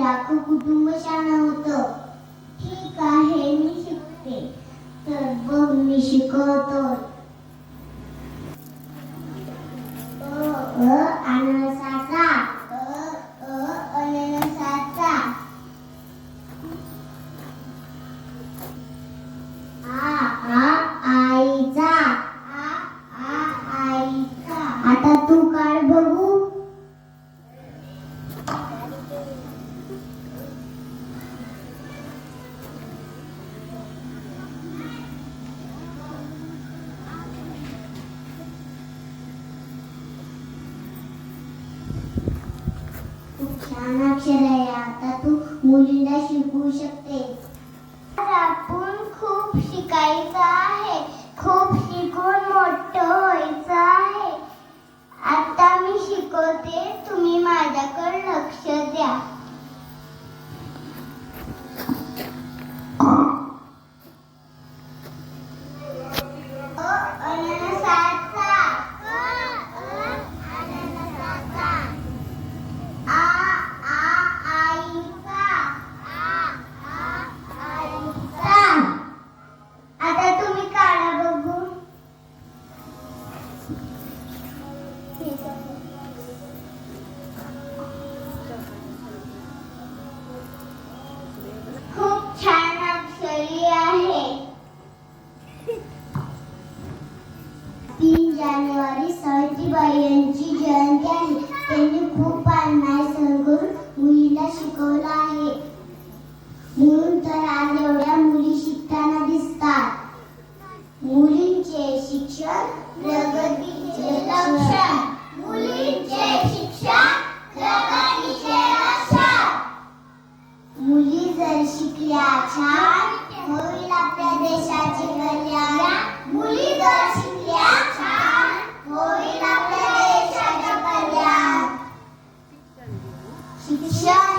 अख्खं कुटुंब शहाणं होतं. ठीक आहे, मी शिकते. तर बघ मी शिकवतो. अननसाचा. अननसाचा. आईचा. आईचा. आता तू काढ बघू. खूप छान अक्षर आहे. आता तू मुलीला शिकवू शकते. आपण खूप शिकायचं आहे. खूप शिकून मोठं व्हायचं आहे. आता मी शिकवते, तुम्ही माझ्याकडे लक्ष द्या. अननसाचा. अननसाचा. आईचा. आईचा. आता तुम्ही काढा बघू. खूप छान अक्षरी आहे. 3 जानेवारी सावित्रीबाई यांची जयंती आहे. त्यांनी खूप अन्याय सहन करून मुलीला शिकवलं आहे. म्हणून तर आज एवढ्या मुली शिकताना दिसतात. मुलींचे शिक्षण प्रगतीचे लक्षण. मुलींचे शिक्षण प्रगतीचे लक्षण. मुली जर शिकल्या छान होईल आपल्या देशाचे कल्याण. मुली जर शिकल्या छान होईल आपल्या देशाचे कल्याण. शिक्षण